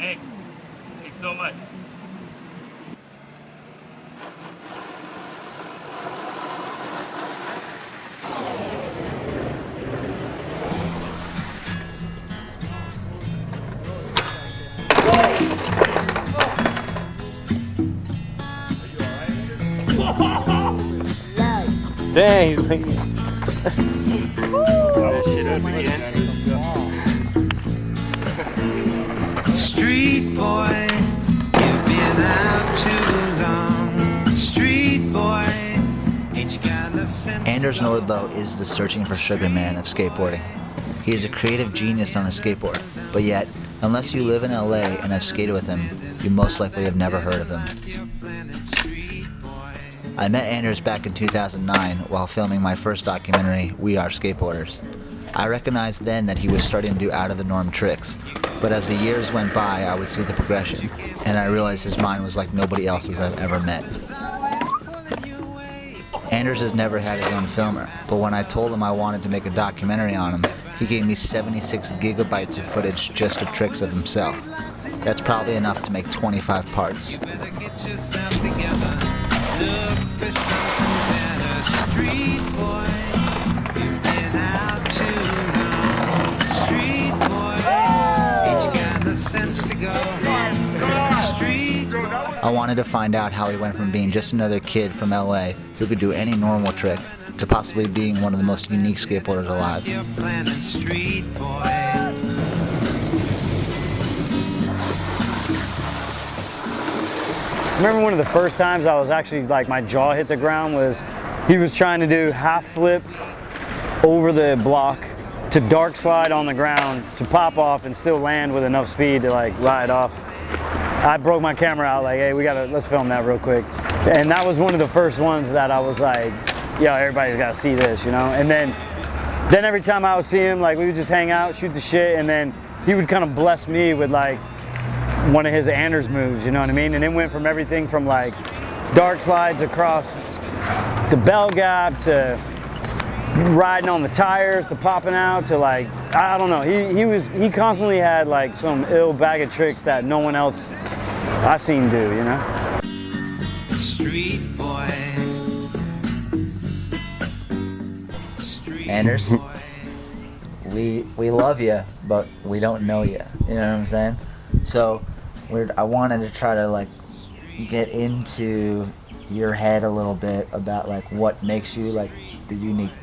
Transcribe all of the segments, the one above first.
Thanks. Thanks so much. Dang, he's like... Street boy, you've been out too long. Street boy, ain't you got enough sense? Anders Nordlow is the searching for sugar man of skateboarding. He is a creative genius on a skateboard, but yet, unless you live in LA and have skated with him, you most likely have never heard of him. I met Anders back in 2009 while filming my first documentary, We Are Skateboarders. I recognized then that he was starting to do out-of-the-norm tricks, but as the years went by, I would see the progression, and I realized his mind was like nobody else's I've ever met. Anders has never had his own filmer, but when I told him I wanted to make a documentary on him, he gave me 76 gigabytes of footage just of tricks of himself. That's probably enough to make 25 parts. I wanted to find out how he went from being just another kid from LA who could do any normal trick to possibly being one of the most unique skateboarders alive. I remember one of the first times I was actually, like, my jaw hit the ground was he was trying to do half flip over the block to dark slide on the ground to pop off and still land with enough speed to like ride off. I broke my camera out like, hey, let's film that real quick. And that was one of the first ones that I was like, yo, everybody's gotta see this, you know? And then every time I would see him, like, we would just hang out, shoot the shit, and then he would kind of bless me with like one of his Anders moves, you know what I mean? And it went from everything from like dark slides across the bell gap to riding on the tires to popping out to like, I don't know. He constantly had like some ill bag of tricks that no one else I seen do, you know? Street boy. Anders, we love you, but we don't know you. You know what I'm saying? So I wanted to try to like get into your head a little bit about like what makes you like the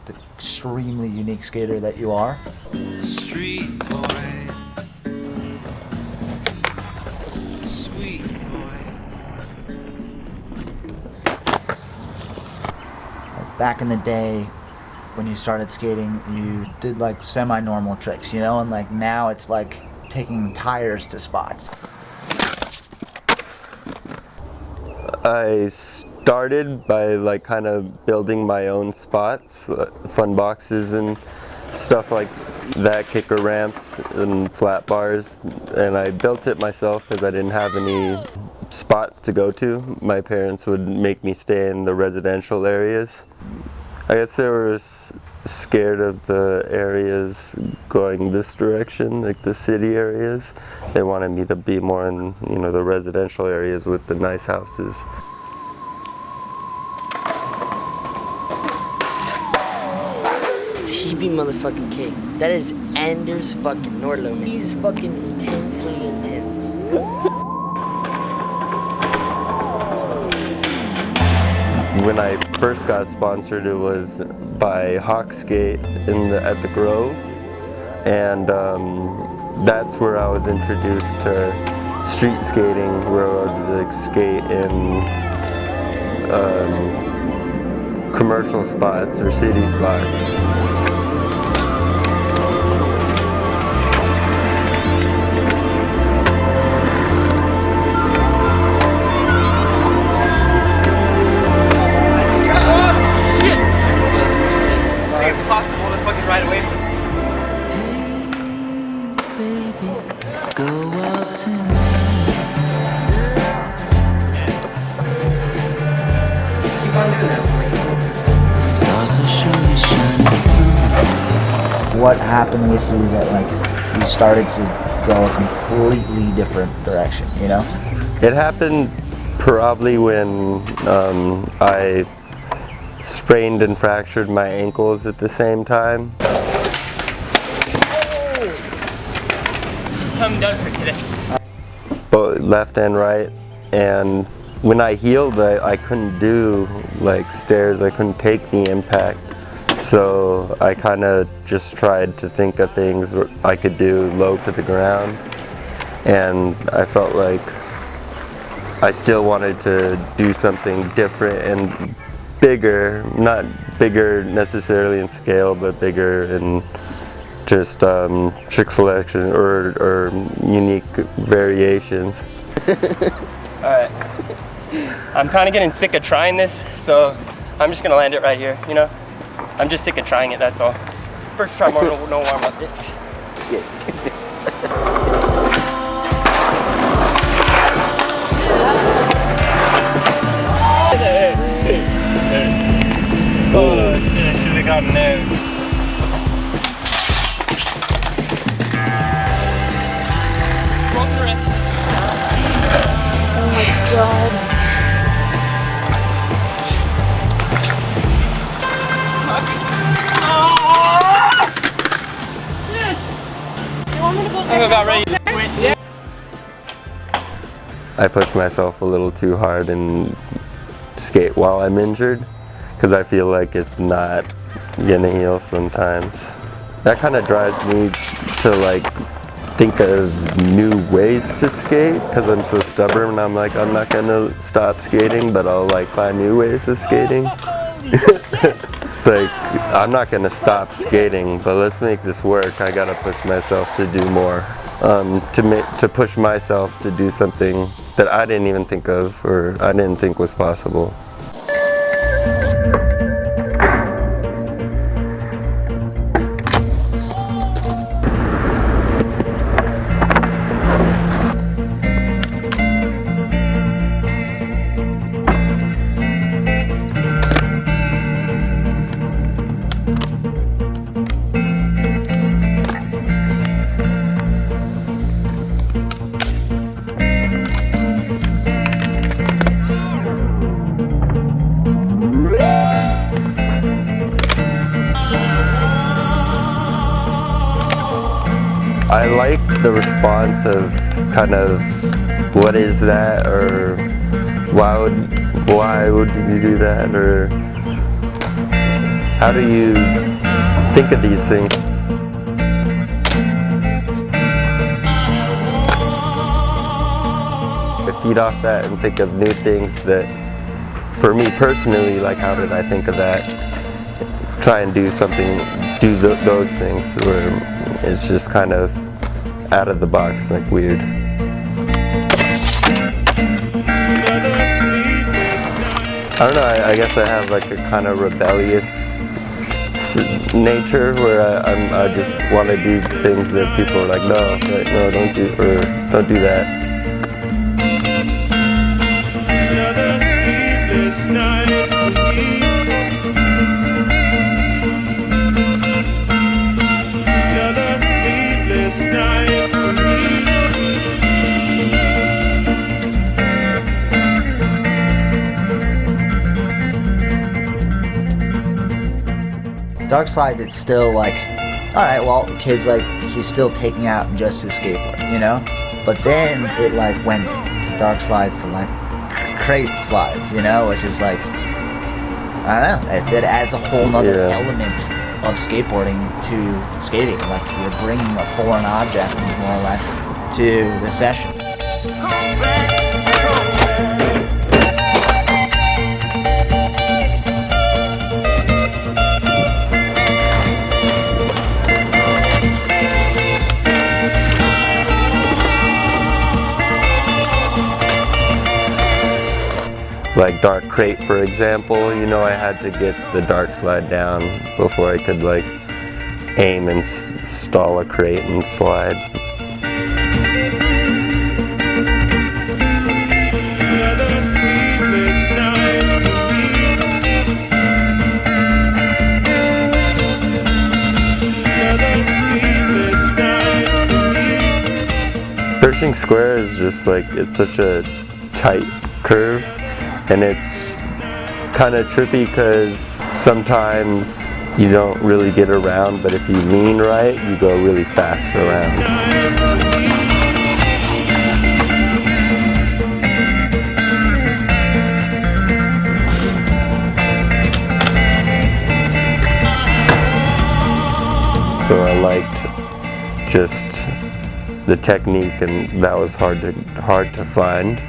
extremely unique skater that you are. Street boy. Sweet boy. Like back in the day when you started skating, you did like semi-normal tricks, you know, and like now it's like taking tires to spots. I started by like kind of building my own spots, fun boxes and stuff like that, kicker ramps and flat bars, and I built it myself because I didn't have any spots to go to. My parents would make me stay in the residential areas. I guess they were scared of the areas going this direction, like the city areas. They wanted me to be more in, you know, the residential areas with the nice houses. TB motherfucking king. That is Anders fucking Nordlow, man. He's fucking intensely intense. When I first got sponsored, it was by Hawk Skate at the Grove, and that's where I was introduced to street skating, where I would like, skate in commercial spots or city spots. Right away. Hey, baby, let's go out tonight. Just keep on doing that. Stars are surely shining. What happened with you that like you started to go a completely different direction, you know? It happened probably when I sprained and fractured my ankles at the same time. I'm done for today. Both left and right, and when I healed, I couldn't do like stairs, I couldn't take the impact. So I kind of just tried to think of things I could do low to the ground, and I felt like I still wanted to do something different and bigger, not bigger necessarily in scale, but bigger in just trick selection or unique variations. Alright. I'm kind of getting sick of trying this, so I'm just going to land it right here, you know? I'm just sick of trying it, that's all. First try, more no warm up, bitch. Oh, shit, I should have gotten there. Broken wrist. Oh my god. I'm about ready to quit. Yeah. I push myself a little too hard and skate while I'm injured, because I feel like it's not gonna heal sometimes. That kind of drives me to like think of new ways to skate, because I'm so stubborn and I'm like, I'm not gonna stop skating, but I'll like find new ways of skating. Like, I'm not gonna stop skating, but let's make this work. I gotta push myself to do more, to push myself to do something that I didn't even think of, or I didn't think was possible. I like the response of kind of, what is that, or why would you do that, or how do you think of these things? I feed off that and think of new things that, for me personally, like how did I think of that? Try and do something, those things where it's just kind of out of the box, like weird. I don't know, I guess I have like a kind of rebellious nature where I just want to do things that people are like, no, don't do that. Dark slides, it's still like, all right, well, the kid's like, he's still taking out just his skateboard, you know? But then it like went to dark slides to like crate slides, you know, which is like, I don't know, it adds a whole nother element of skateboarding to skating. Like you're bringing a foreign object more or less to the session. Like dark crate, for example, you know, I had to get the dark slide down before I could like aim and stall a crate and slide. Skating square is just like, it's such a tight curve, and it's kind of trippy because sometimes you don't really get around, but if you lean right, you go really fast around. So I liked just the technique, and that was hard to find,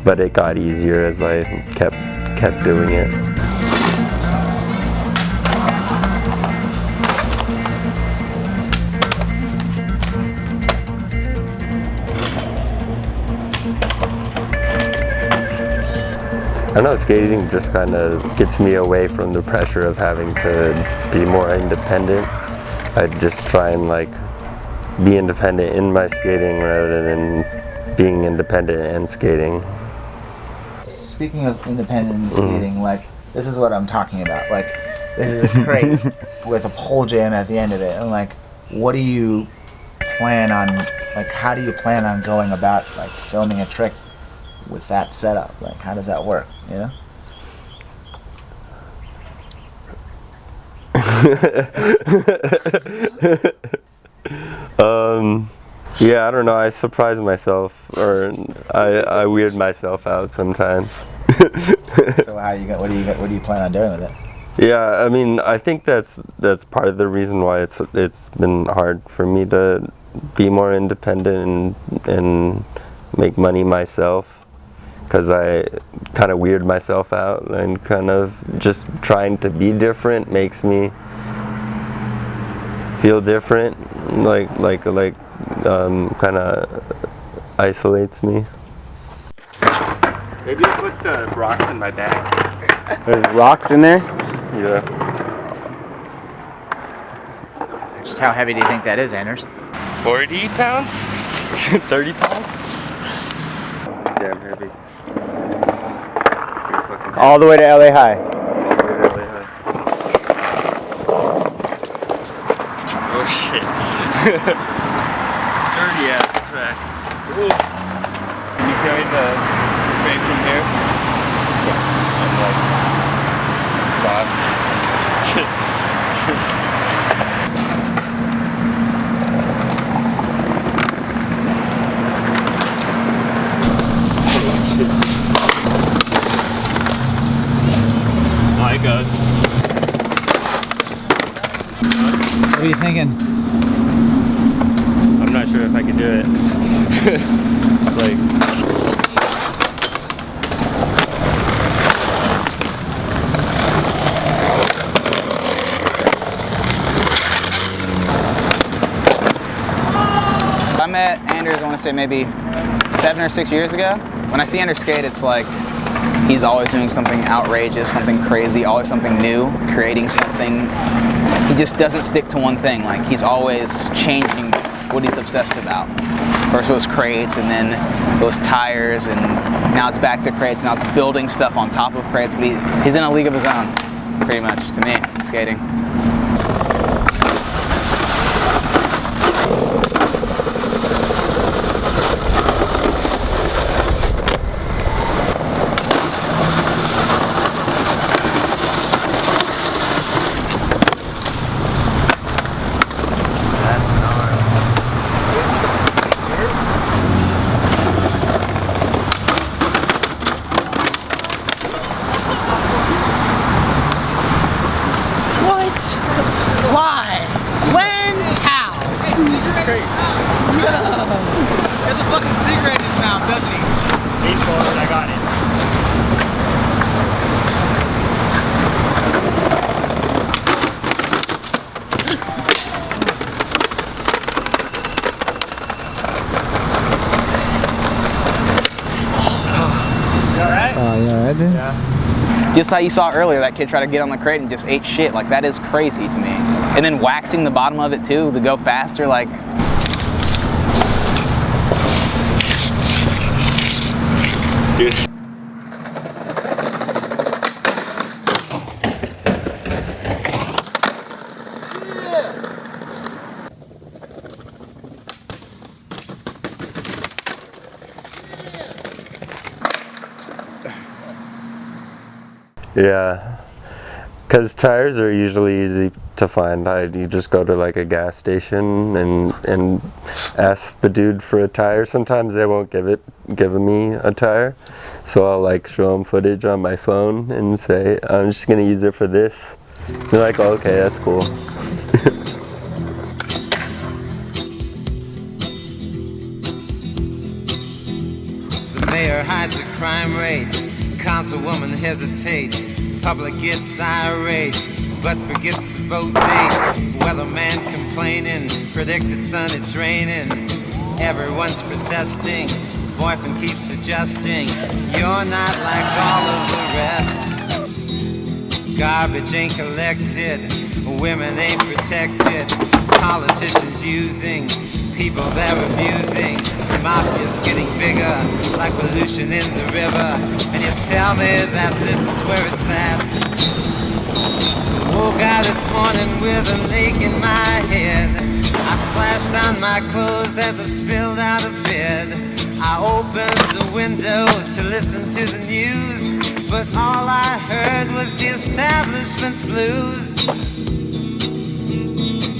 but it got easier as I kept doing it. I don't know, skating just kind of gets me away from the pressure of having to be more independent. I just try and like be independent in my skating rather than being independent and skating. Speaking of independent skating, like, this is what I'm talking about. Like, this is a crate with a pole jam at the end of it, and like, what do you plan on, like, how do you plan on going about, like, filming a trick with that setup? Like, how does that work, you know? Yeah, I don't know, I surprise myself, or I weird myself out sometimes. So how you what do you plan on doing with it? Yeah, I mean, I think that's part of the reason why it's been hard for me to be more independent and make money myself, because I kind of weird myself out, and kind of just trying to be different makes me feel different, kind of isolates me. Maybe I'll put the rocks in my bag. There's rocks in there? Yeah. Just how heavy do you think that is, Anders? 40 pounds? 30 pounds? Damn heavy. All the way to LA High. Oh shit. Dirty ass track. Ooh. Can you carry the crate from here? Yeah. I'm like exhausted. Oh, it goes. What are you thinking? I'm not sure if I can do it. It's like, I met Anders, I want to say maybe 7 or 6 years ago. When I see Anders skate, it's like he's always doing something outrageous, something crazy, always something new, creating something. He just doesn't stick to one thing. Like, he's always changing what he's obsessed about. First it was crates, and then those tires, and now it's back to crates. Now it's building stuff on top of crates, but he's in a league of his own, pretty much, to me, skating. There's a fucking cigarette in his mouth, doesn't he? lean forward, I got it. Just like you saw earlier, that kid tried to get on the crate and just ate shit. Like, that is crazy to me. And then waxing the bottom of it too to go faster, like. Dude. Yeah, because tires are usually easy to find. You just go to like a gas station and ask the dude for a tire. Sometimes they won't give me a tire, so I'll like show them footage on my phone and say, I'm just gonna use it for this. They're like, oh, okay, that's cool. The mayor hides the crime rates, councilwoman hesitates, public gets irate, but forgets to vote dates. Weatherman complaining, predicted sun it's raining, everyone's protesting, boyfriend keeps adjusting, you're not like all of the rest. Garbage ain't collected, women ain't protected, politicians using people they're abusing, mafia's getting bigger, like pollution in the river, and you tell me that this is where it's at. Woke out this morning with an ache in my head, I splashed on my clothes as I spilled out of bed, I opened the window to listen to the news, but all I heard was the establishment's blues.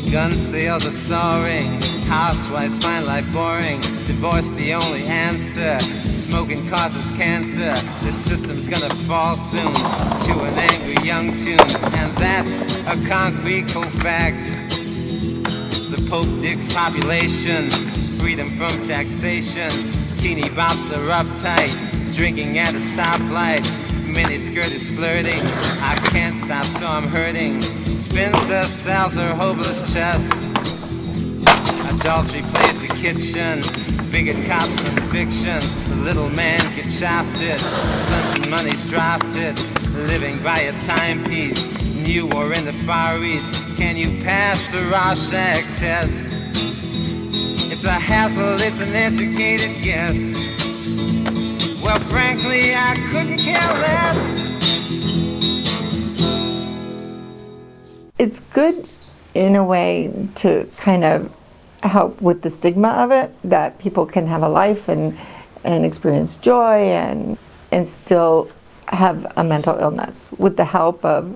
Gun sales are soaring, housewives find life boring, divorce the only answer, smoking causes cancer, this system's gonna fall soon to an angry young tune, and that's a concrete cold fact. The Pope digs population, freedom from taxation, teeny bops are uptight, drinking at a stoplight, miniskirt is flirting, I can't stop so I'm hurting, Spencer sells her hopeless chest, adultery plays the kitchen, bigot cops from fiction, the little man gets shafted, sons and money's drafted, living by a timepiece, new war in the Far East, can you pass a Rorschach test? It's a hassle, it's an educated guess. Well, frankly, I couldn't care less. It's good in a way to kind of help with the stigma of it, that people can have a life and experience joy and still have a mental illness with the help of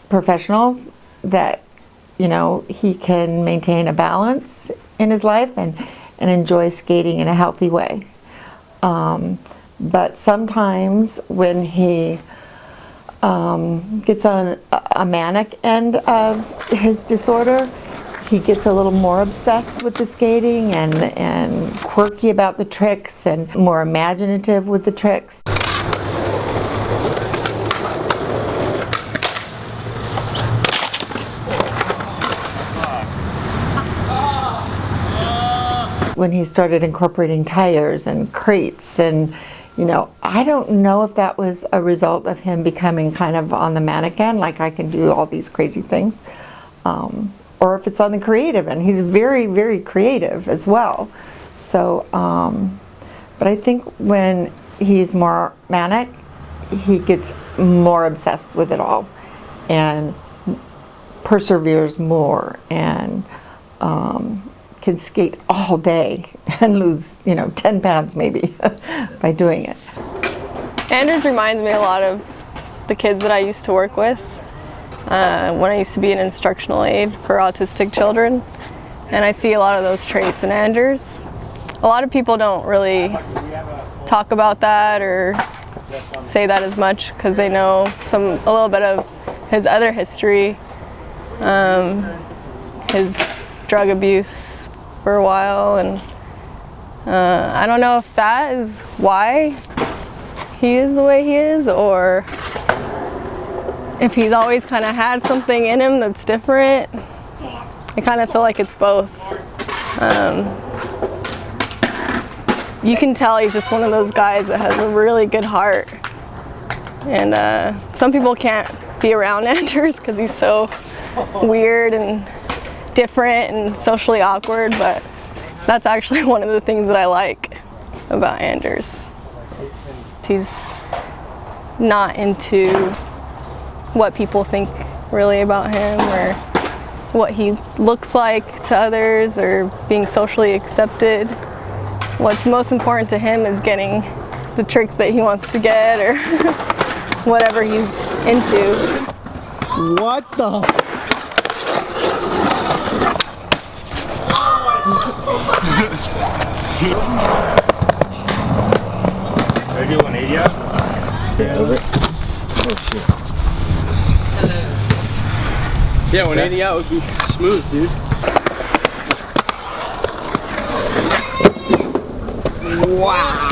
professionals, that, you know, he can maintain a balance in his life and enjoy skating in a healthy way. But sometimes when he gets on a manic end of his disorder, he gets a little more obsessed with the skating and quirky about the tricks and more imaginative with the tricks. When he started incorporating tires and crates, and you know, I don't know if that was a result of him becoming kind of on the manic end, like I can do all these crazy things, or if it's on the creative end. He's very, very creative as well. So, but I think when he's more manic, he gets more obsessed with it all and perseveres more and can skate all day and lose, you know, 10 pounds maybe by doing it. Anders reminds me a lot of the kids that I used to work with when I used to be an instructional aide for autistic children, and I see a lot of those traits in Anders. A lot of people don't really talk about that or say that as much because they know a little bit of his other history, his drug abuse for a while, and I don't know if that is why he is the way he is, or if he's always kind of had something in him that's different. I kind of feel like it's both. You can tell he's just one of those guys that has a really good heart, and some people can't be around Anders because he's so weird and different and socially awkward, but that's actually one of the things that I like about Anders. He's not into what people think really about him or what he looks like to others or being socially accepted. What's most important to him is getting the trick that he wants to get, or whatever he's into. What the? Did I do 180 out? Yeah. Yeah, 180 out would be smooth, dude. Wow.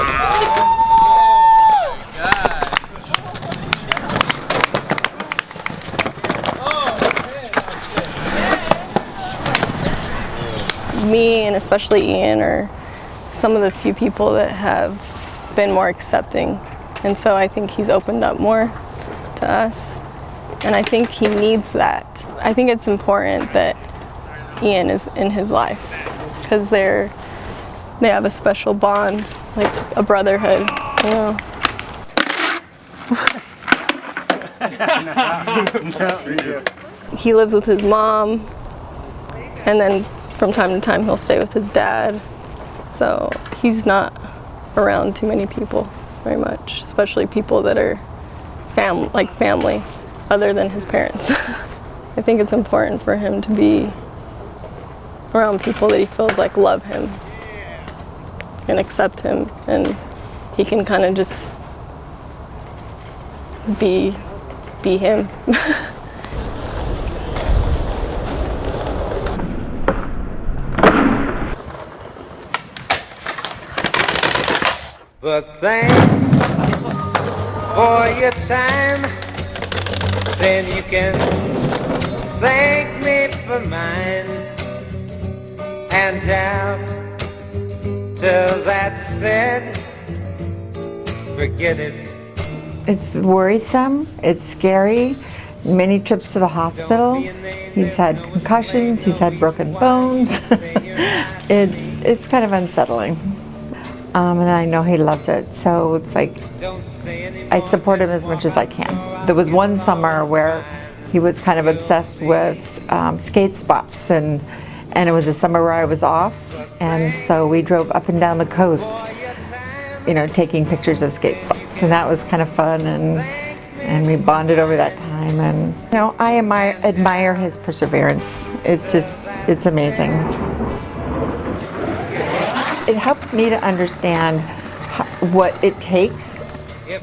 Me, and especially Ian, are some of the few people that have been more accepting, and so I think he's opened up more to us, and I think he needs that. I think it's important that Ian is in his life because they have a special bond, like a brotherhood, you know. He lives with his mom, and then from time to time he'll stay with his dad, so he's not around too many people very much, especially people that are family other than his parents. I think it's important for him to be around people that he feels like love him and accept him, and he can kind of just be him. But thanks for your time, then you can thank me for mine. And after that's said, forget it. It's worrisome, it's scary. Many trips to the hospital. He's had concussions, he's had broken bones. It's kind of unsettling. And I know he loves it, so it's like I support him as much as I can. There was one summer where he was kind of obsessed with skate spots, and it was a summer where I was off, and so we drove up and down the coast, you know, taking pictures of skate spots, and that was kind of fun, and we bonded over that time, and you know, I admire his perseverance. It's amazing. It helps me to understand what it takes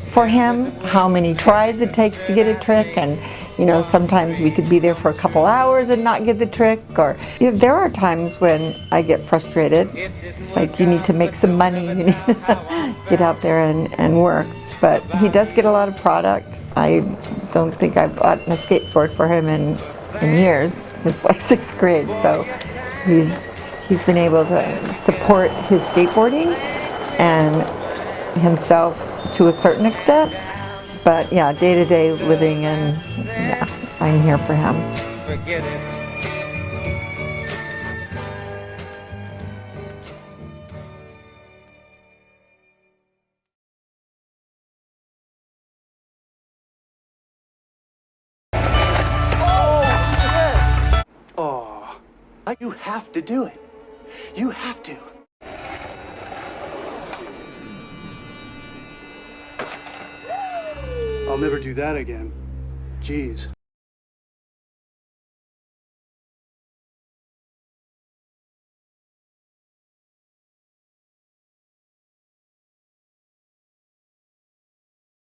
for him, how many tries it takes to get a trick, and you know, sometimes we could be there for a couple hours and not get the trick, or you know, there are times when I get frustrated. It's like you need to make some money, you need to get out there and work. But he does get a lot of product. I don't think I've bought a skateboard for him in years, since like 6th grade, so he's been able to support his skateboarding and himself to a certain extent. But yeah, day-to-day living, and yeah, I'm here for him. Forget it. Oh, you have to do it. You have to. I'll never do that again. Jeez.